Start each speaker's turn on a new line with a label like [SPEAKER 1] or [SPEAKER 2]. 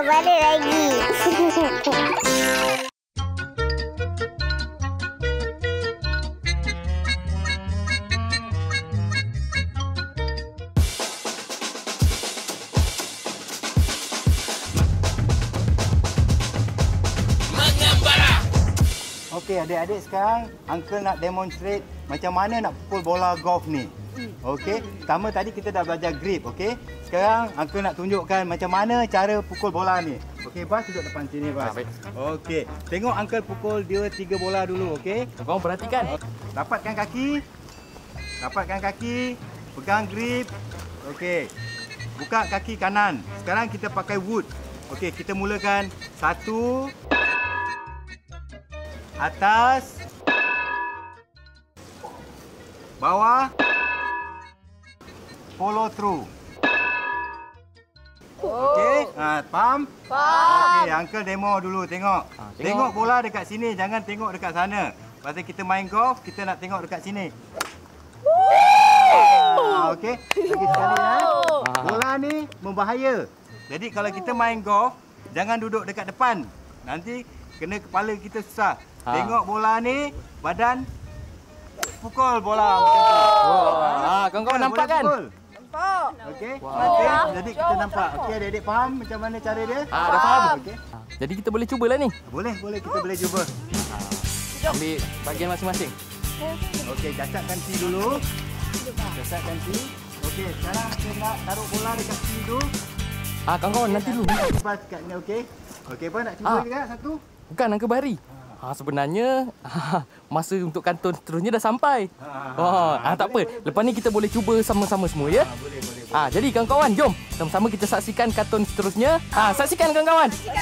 [SPEAKER 1] balik lagi.
[SPEAKER 2] Okey, adik-adik, sekarang Uncle nak demonstrate macam mana nak pukul bola golf ni. Okey, pertama tadi kita dah belajar grip, okey? Sekarang Uncle nak tunjukkan macam mana cara pukul bola ni. Okey, Bas duduk depan sini, Bas. Okey, tengok Uncle pukul dia 3 bola dulu, okey?
[SPEAKER 3] Korang perhatikan.
[SPEAKER 2] Dapatkan kaki. Dapatkan kaki. Pegang grip. Okey. Buka kaki kanan. Sekarang kita pakai wood. Okey, kita mulakan 1 atas, bawah, follow through. Okey, faham? Faham. Okey, Uncle demo dulu, tengok. Tengok bola dekat sini, jangan tengok dekat sana. Pasal kita main golf, kita nak tengok dekat sini. Okey, lagi sekali bola ni membahaya. Jadi kalau kita main golf, jangan duduk dekat depan. Nanti kena kepala kita susah. Tengok bola ni, badan pukul bola macam tu.
[SPEAKER 3] Kawan-kawan nampak kan?
[SPEAKER 1] Nampak.
[SPEAKER 2] Okey. Okey, jadi kita nampak. Okey, adik-adik faham macam mana cara dia?
[SPEAKER 3] Dah faham.
[SPEAKER 2] Okey.
[SPEAKER 3] Jadi kita boleh cubalah ni.
[SPEAKER 2] Boleh, kita boleh cuba.
[SPEAKER 3] Ambil bahagian masing-masing.
[SPEAKER 2] Okey, cacatkan tee dulu. Cacatkan tee. Okey, sekarang kita nak taruh bola dekat tee tu.
[SPEAKER 3] Kawan-kawan nanti dulu.
[SPEAKER 2] Bas kat ni, okey. Okey, apa nak cuba juga satu?
[SPEAKER 3] Bukan, Uncle Bahari. Sebenarnya masa untuk kantun seterusnya dah sampai. Tak apa. Lepas ni kita boleh cuba sama-sama semua ya.
[SPEAKER 2] Boleh.
[SPEAKER 3] Jadi kawan-kawan, jom sama-sama kita saksikan kantun seterusnya. Saksikan kawan-kawan.
[SPEAKER 1] Kita